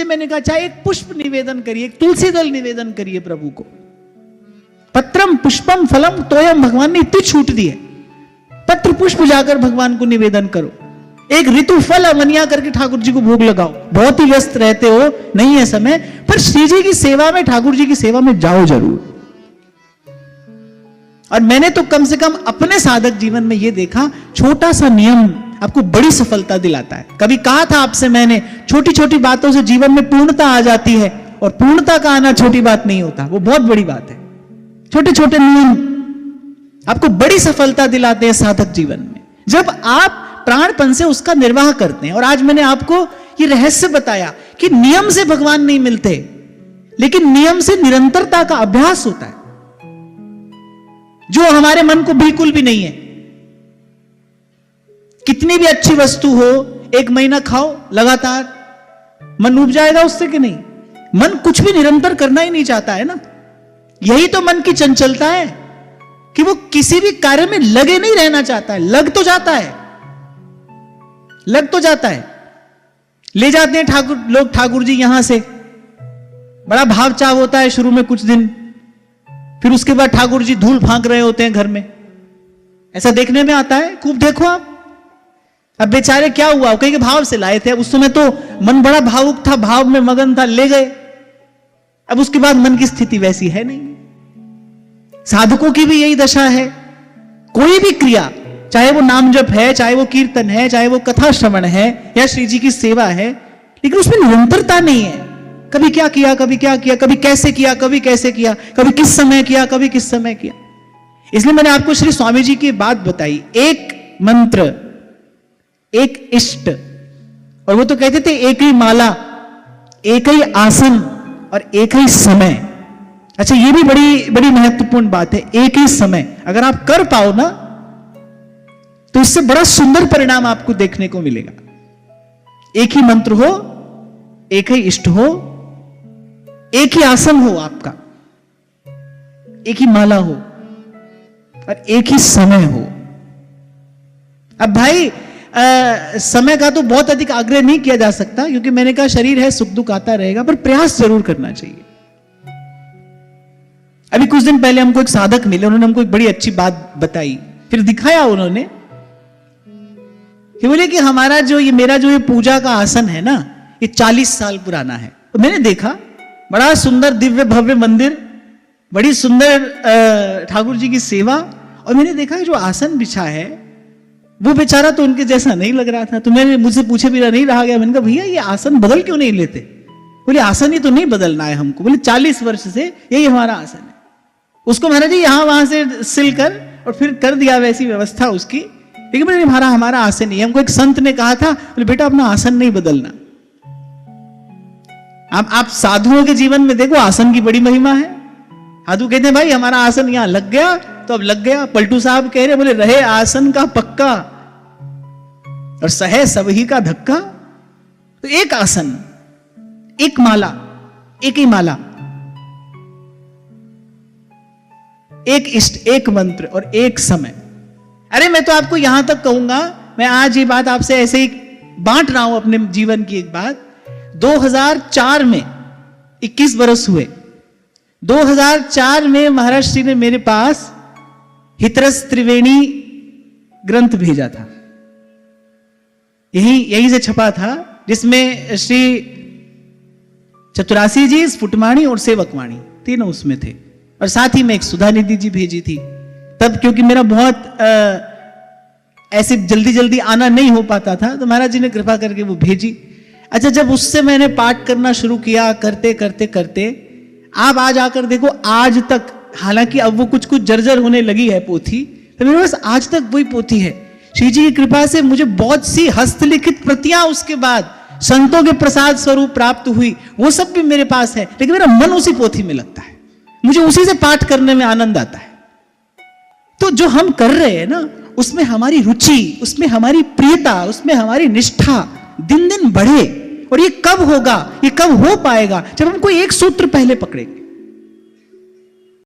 मैंने कहा चाहे एक पुष्प निवेदन करिए, एक तुलसी दल निवेदन करिए प्रभु को। पत्रम पुष्पम फलम तोयम, भगवान ने इतनी छूट दी है। पत्र पुष्प जाकर भगवान को निवेदन करो, एक ऋतु फल अमनिया करके ठाकुर जी को भोग लगाओ। बहुत ही व्यस्त रहते हो, नहीं है समय, पर श्री जी की सेवा में, ठाकुर जी की सेवा में जाओ जरूर। और मैंने तो कम से कम अपने साधक जीवन में यह देखा, छोटा सा नियम आपको बड़ी सफलता दिलाता है। कभी कहा था आपसे मैंने, छोटी छोटी बातों से जीवन में पूर्णता आ जाती है, और पूर्णता का आना छोटी बात नहीं होता, वो बहुत बड़ी बात है। छोटे छोटे नियम आपको बड़ी सफलता दिलाते हैं साधक जीवन में, जब आप प्राणपन से उसका निर्वाह करते हैं। और आज मैंने आपको ये रहस्य बताया कि नियम से भगवान नहीं मिलते, लेकिन नियम से निरंतरता का अभ्यास होता है, जो हमारे मन को बिल्कुल भी नहीं है। कितनी भी अच्छी वस्तु हो, 1 महीना खाओ लगातार, मन उब जाएगा उससे कि नहीं? मन कुछ भी निरंतर करना ही नहीं चाहता है ना। यही तो मन की चंचलता है कि वो किसी भी कार्य में लगे नहीं रहना चाहता है। लग तो जाता है, लग तो जाता है। ले जाते हैं ठाकुर लोग, ठाकुर जी यहां से, बड़ा भाव चाव होता है शुरू में कुछ दिन, फिर उसके बाद ठाकुर जी धूल फांक रहे होते हैं घर में। ऐसा देखने में आता है, खूब देखो आप। अब बेचारे क्या हुआ, कहीं के भाव से लाए थे, उस समय तो मन बड़ा भावुक था, भाव में मगन था, ले गए। अब उसके बाद मन की स्थिति वैसी है नहीं। साधकों की भी यही दशा है। कोई भी क्रिया, चाहे वो नाम जप है, चाहे वो कीर्तन है, चाहे वो कथा श्रवण है या श्री जी की सेवा है, लेकिन उसमें निरंतरता नहीं है। कभी क्या किया, कभी क्या किया, कभी कैसे किया, कभी कैसे किया, कभी किस समय किया, कभी किस समय किया। इसलिए मैंने आपको श्री स्वामी जी की बात बताई, एक मंत्र, एक इष्ट, और वो तो कहते थे एक ही माला, एक ही आसन और एक ही समय। अच्छा, ये भी बड़ी बड़ी महत्वपूर्ण बात है, एक ही समय। अगर आप कर पाओ ना, तो इससे बड़ा सुंदर परिणाम आपको देखने को मिलेगा। एक ही मंत्र हो, एक ही इष्ट हो, एक ही आसन हो आपका, एक ही माला हो और एक ही समय हो। अब भाई समय का तो बहुत अधिक आग्रह नहीं किया जा सकता, क्योंकि मैंने कहा शरीर है, सुख दुख आता रहेगा, पर प्रयास जरूर करना चाहिए। अभी कुछ दिन पहले हमको एक साधक मिले, उन्होंने हमको एक बड़ी अच्छी बात बताई, फिर दिखाया उन्होंने कि बोले कि हमारा जो ये मेरा जो ये पूजा का आसन है ना, ये 40 साल पुराना है। तो मैंने देखा बड़ा सुंदर दिव्य भव्य मंदिर, बड़ी सुंदर ठाकुर जी की सेवा, और मैंने देखा कि जो आसन बिछा है वो बेचारा तो उनके जैसा नहीं लग रहा था। तो मैंने मुझसे पूछे बिना नहीं रहा गया, मैंने कहा भैया ये आसन बदल क्यों नहीं लेते? बोले आसन ही तो नहीं बदलना है हमको। बोले 40 वर्ष से यही हमारा आसन है। उसको महाराज जी यहां वहां से सिल कर और फिर कर दिया वैसी व्यवस्था उसकी, लेकिन बोले हमारा आसन नहीं है। हमको एक संत ने कहा था, बोले बेटा अपना आसन नहीं बदलना। आप साधुओं के जीवन में देखो, आसन की बड़ी महिमा है। साधु कहते हैं भाई हमारा आसन यहां लग गया तो अब लग गया। पलटू साहब कह रहे, बोले रहे आसन का पक्का और सहे सब ही का धक्का। तो एक आसन, एक माला, एक ही माला, एक इष्ट, एक मंत्र और एक समय। अरे मैं तो आपको यहां तक कहूंगा, मैं आज ये बात आपसे ऐसे ही बांट रहा हूं अपने जीवन की एक बात। 2004 में 21 बरस हुए। 2004 में महाराज श्री ने मेरे पास हितरस त्रिवेणी ग्रंथ भेजा था, यहीं से छपा था, जिसमें श्री चतुरासी जी, स्फुटवाणी और सेवकवाणी तीनों उसमें थे, और साथ ही में एक सुधा निधि जी भेजी थी। तब क्योंकि मेरा बहुत ऐसे जल्दी जल्दी आना नहीं हो पाता था, तो महाराज जी ने कृपा करके वो भेजी। अच्छा, जब उससे मैंने पाठ करना शुरू किया, करते करते करते आप आज आकर देखो, आज तक, हालांकि अब वो कुछ कुछ जर्जर होने लगी है पोथी, तो मेरे पास आज तक वही पोथी है। श्री जी की कृपा से मुझे बहुत सी हस्तलिखित प्रतियां उसके बाद संतों के प्रसाद स्वरूप प्राप्त हुई, वो सब भी मेरे पास है, लेकिन मेरा मन उसी पोथी में लगता है, मुझे उसी से पाठ करने में आनंद आता है। तो जो हम कर रहे हैं ना, उसमें हमारी रुचि, उसमें हमारी प्रियता, उसमें हमारी निष्ठा दिन दिन बढ़े। और ये कब होगा, ये कब हो पाएगा? जब हम कोई एक सूत्र पहले पकड़ेंगे।